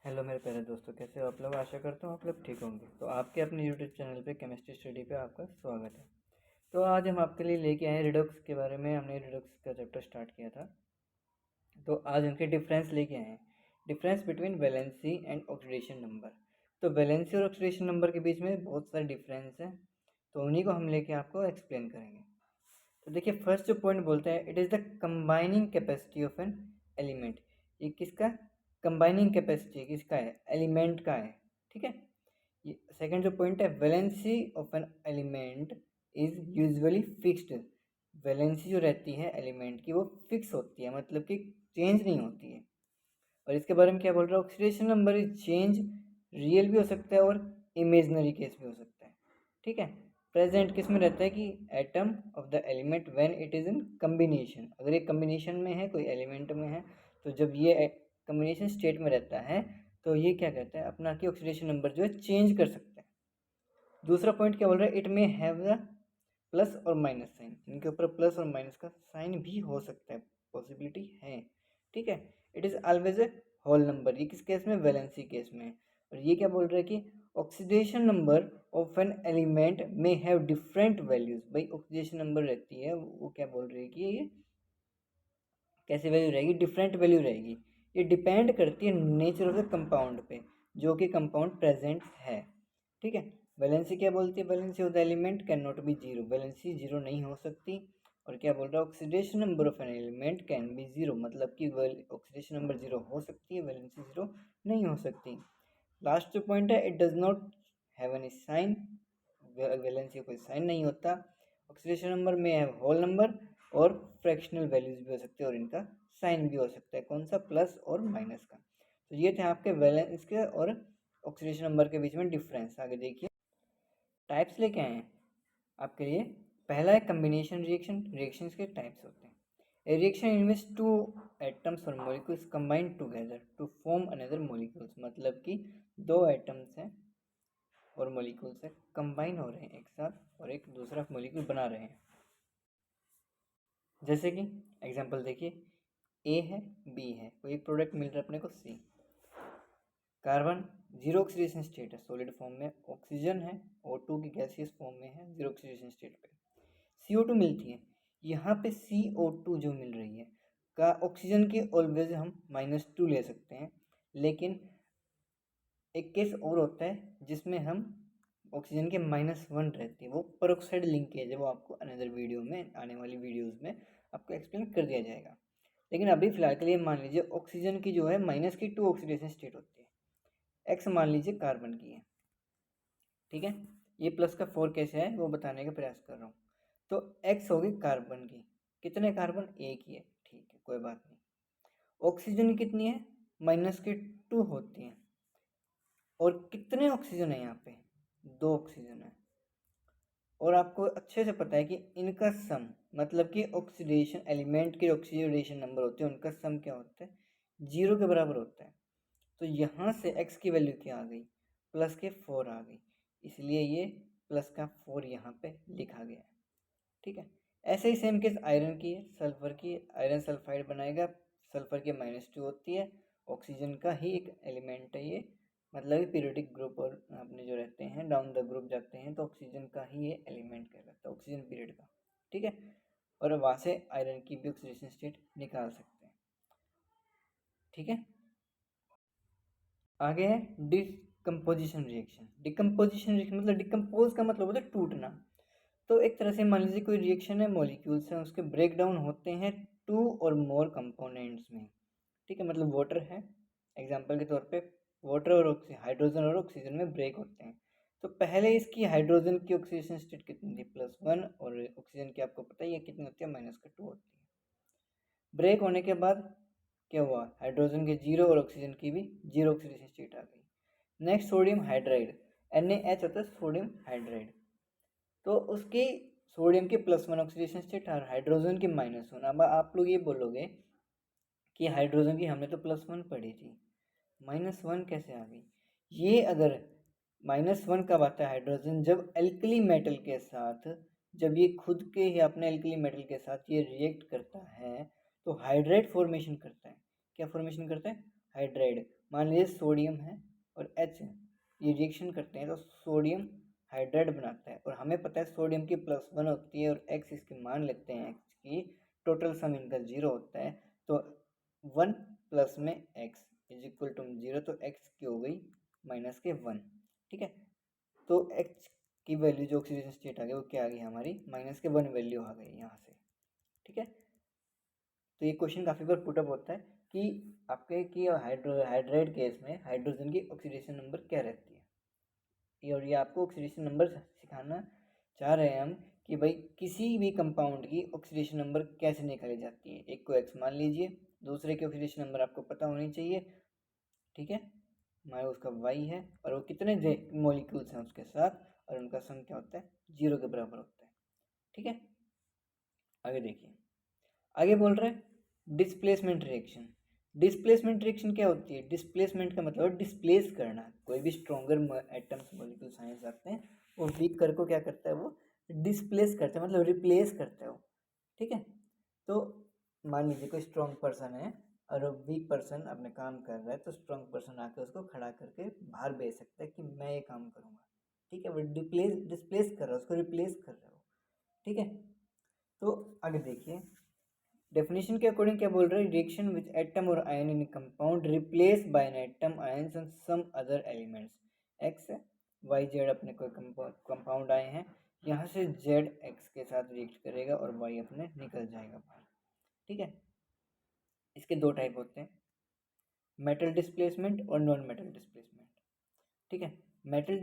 Hello मेरे प्यारे दोस्तों, कैसे हो आप लोग। आशा करता हूँ आप लोग ठीक होंगे। तो आपके अपने यूट्यूब चैनल पे केमिस्ट्री स्टडी पे आपका स्वागत है। तो आज हम आपके लिए लेके आए रिडक्स के बारे में। हमने रिडक्स का चैप्टर स्टार्ट किया था, तो आज उनके डिफरेंस लेके आए हैं। Difference between valency and oxidation number. तो वैलेंसी और ऑक्सीडेशन नंबर के बीच में बहुत सारे डिफरेंस हैं, तो उन्हीं को हम लेके आपको एक्सप्लेन करेंगे। तो देखिए, फर्स्ट जो पॉइंट बोलते हैं, it is the combining capacity of an element. ये किसका कंबाइनिंग कैपेसिटी किसका है? एलिमेंट का है। ठीक है। ये सेकंड जो पॉइंट है, valency of an element is usually fixed. Valency जो रहती है एलिमेंट की वो फिक्स होती है, मतलब कि चेंज नहीं होती है। और इसके बारे में क्या बोल रहा है? Oxidation number is change, real भी हो सकता है और इमेजनरी केस भी हो सकता है। ठीक है। प्रेजेंट किस में रहता है? कि atom of the element when it is in combination. अगर ये कम्बिनेशन में है, कोई एलिमेंट में है, तो जब ये कम्बिनेशन स्टेट में रहता है तो ये क्या कहता है अपना कि ऑक्सीडेशन नंबर जो है चेंज कर सकता है। दूसरा पॉइंट क्या बोल रहा है? It may have the plus और माइनस साइन। इनके ऊपर प्लस और माइनस का साइन भी हो सकता है, पॉसिबिलिटी है। ठीक है। It is always a whole number. ये किस केस में? वैलेंसी केस में। और ये क्या बोल रहा है कि oxidation number of an element may have different values. भाई ऑक्सीडेशन नंबर रहती है, वो क्या बोल रही है कि ये कैसी वैल्यू रहेगी? डिफरेंट वैल्यू रहेगी। ये डिपेंड करती है नेचर ऑफ द कंपाउंड पे, जो कि कंपाउंड प्रेजेंट है। ठीक है। वैलेंसी क्या बोलती है? Valency of the element can not be zero. Valency zero नहीं हो सकती। और क्या बोल रहा है? Oxidation number of an element can be zero, मतलब कि ऑक्सीडेशन नंबर जीरो हो सकती है, वैलेंसी जीरो नहीं हो सकती। लास्ट जो पॉइंट है, it does not have any sign. Valency कोई साइन नहीं होता। ऑक्सीडेशन नंबर में है होल नंबर और फ्रैक्शनल वैल्यूज भी हो सकते हैं, और इनका साइन भी हो सकता है। कौन सा? प्लस और माइनस का। तो ये थे आपके वैलेंस के और ऑक्सीडेशन नंबर के बीच में डिफरेंस। आगे देखिए, टाइप्स लेके आए हैं आपके लिए। पहला है कम्बिनेशन रिएक्शन। रिएक्शंस के टाइप्स होते हैं। A reaction in which two atoms और molecules combine together to form another molecules. मतलब कि दो एटम्स हैं और मॉलिक्यूल्स है, कंबाइन हो रहे हैं एक साथ और एक दूसरा मॉलिक्यूल बना रहे हैं। जैसे कि एग्जांपल देखिए, ए है, बी है, कोई एक प्रोडक्ट मिल रहा है अपने को, सी। कार्बन जीरो ऑक्सीडेशन स्टेट है, सॉलिड फॉर्म में। ऑक्सीजन है, O2 की गैसियस फॉर्म में है, जीरो ऑक्सीडेशन स्टेट पे। CO2 मिलती है, यहाँ पे CO2 जो मिल रही है का ऑक्सीजन की ऑलवेज हम -2 ले सकते हैं। लेकिन एक केस और होता है जिसमें हम ऑक्सीजन के -1 रहती है, वो पेरोक्साइड लिंकेज है। वो आपको अनदर वीडियो में, आने वाली वीडियोस में आपको एक्सप्लेन कर दिया जाएगा। लेकिन अभी फिलहाल के लिए मान लीजिए ऑक्सीजन की जो है -2 ऑक्सीडेशन स्टेट होती है। एक्स मान लीजिए कार्बन की है। ठीक है। ये +4 कैसे है वो बताने का प्रयास कर रहा हूँ। तो एक्स होगी कार्बन की। कितने कार्बन? एक ही है। ठीक है, कोई बात नहीं। ऑक्सीजन कितनी है? -2 होती है। और कितने ऑक्सीजन है यहाँ पे? 2 ऑक्सीजन है। और आपको अच्छे से पता है कि इनका सम, मतलब कि ऑक्सीडेशन एलिमेंट के ऑक्सीडेशन नंबर होते हैं, उनका सम क्या होता है? 0 के बराबर होता है। तो यहाँ से x की वैल्यू क्या आ गई? +4 आ गई। इसलिए ये +4 यहाँ पे लिखा गया है। ठीक है। ऐसे ही सेम केस आयरन की है, सल्फर की। आयरन सल्फाइड बनाएगा, सल्फर की -2 होती है। ऑक्सीजन का ही एक एलिमेंट है ये, मतलब पीरियोडिक ग्रुप और अपने जो रहते हैं डाउन द ग्रुप जाते हैं, तो ऑक्सीजन का ही ये एलिमेंट कहलाता है, ऑक्सीजन पीरियड का। ठीक है। और वहाँ से आयरन की भी ऑक्सीडेशन स्टेट निकाल सकते हैं। ठीक है। आगे है डिकम्पोजिशन रिएक्शन। डिकम्पोजिशन रिएक्शन मतलब डिकम्पोज का मतलब होता है टूटना। तो एक तरह से मान लीजिए कोई रिएक्शन है, मॉलिक्यूल्स हैं, उसके ब्रेक डाउन होते हैं 2 और मोर कंपोनेंट्स में। ठीक है। मतलब वाटर है, एग्जांपल के तौर पे वाटर और हाइड्रोजन और ऑक्सीजन में ब्रेक होते हैं। तो पहले इसकी हाइड्रोजन की ऑक्सीडेशन स्टेट कितनी थी? +1। और ऑक्सीजन की आपको पता ही है कितनी होती है? -2 होती है। ब्रेक होने के बाद क्या हुआ? हाइड्रोजन के 0 और ऑक्सीजन की भी 0 ऑक्सीडेशन स्टेट आ गई। नेक्स्ट सोडियम हाइड्राइड, NaH होता है सोडियम हाइड्राइड। तो उसकी सोडियम की +1 ऑक्सीडेशन स्टेट और हाइड्रोजन की -1। अब आप लोग ये बोलोगे कि हाइड्रोजन की हमने तो +1 पढ़ी थी, -1 कैसे आ गई? ये अगर -1 कब आता है हाइड्रोजन? जब एल्कली मेटल के साथ, जब ये खुद के ही अपने एल्कली मेटल के साथ ये रिएक्ट करता है तो हाइड्राइड फॉर्मेशन करता है। क्या फॉर्मेशन करता है? हाइड्राइड। मान लीजिए सोडियम है और H है, ये रिएक्शन करते हैं तो सोडियम हाइड्राइड बनाता है, और हमें पता है सोडियम की +1 होती है और x इसके मान लेते हैं x की, टोटल सम इनका 0 होता है। तो 1 प्लस में x इज इक्वल टू 0, तो x की हो गई -1। ठीक है, तो x की वैल्यू जो ऑक्सीजन स्टेट आ गई वो क्या आ गई हमारी -1 वैल्यू आ गई यहाँ से। ठीक है, तो ये क्वेश्चन काफ़ी बार पुटअप होता है कि आपके कि हाइड्राइड केस में हाइड्रोजन की ऑक्सीडेशन नंबर क्या रहती है, और ये आपको ऑक्सीडेशन नंबर सिखाना चाह रहे हैं हम कि भाई किसी भी कंपाउंड की ऑक्सीडेशन नंबर कैसे निकाली जाती है। एक को x मान लीजिए, दूसरे की ऑक्सीडेशन नंबर आपको पता होनी चाहिए। ठीक है, हमारा उसका y है और वो कितने मॉलिक्यूल्स हैं उसके साथ, और उनका सम क्या होता है 0 के बराबर होता है। ठीक है, आगे देखिए, आगे बोल रहे हैं डिस्प्लेसमेंट रिएक्शन। डिस्प्लेसमेंट रिएक्शन क्या होती है? डिस्प्लेसमेंट का मतलब डिस्प्लेस करना। कोई भी स्ट्रॉन्गर एटम्स मॉलिक्यूल साइंस आते हैं, वो वीकर को क्या करता है, वो डिस्प्लेस करता है, मतलब रिप्लेस करता है वो। ठीक है, तो मान लीजिए कोई स्ट्रॉन्ग पर्सन है और वीक पर्सन अपने काम कर रहा है, तो स्ट्रॉन्ग पर्सन आकर उसको खड़ा करके बाहर भेज सकता है कि मैं ये काम करूँगा। ठीक है, वो डिस्प्लेस कर रहा है, उसको रिप्लेस कर रहा है। ठीक है, तो आगे देखिए, डेफिनेशन के अकॉर्डिंग क्या बोल रहे हैं, रिएक्शन विच एटम और ion in compound replace by an atom ions and some other elements. X y z अपने कोई कंपाउंड आए हैं, यहाँ से जेड एक्स के साथ रिएक्ट करेगा और वाई अपने निकल जाएगा बाहर। ठीक है, इसके दो टाइप होते हैं, मेटल डिस्प्लेसमेंट और नॉन मेटल डिस्प्लेसमेंट। ठीक है, मेटल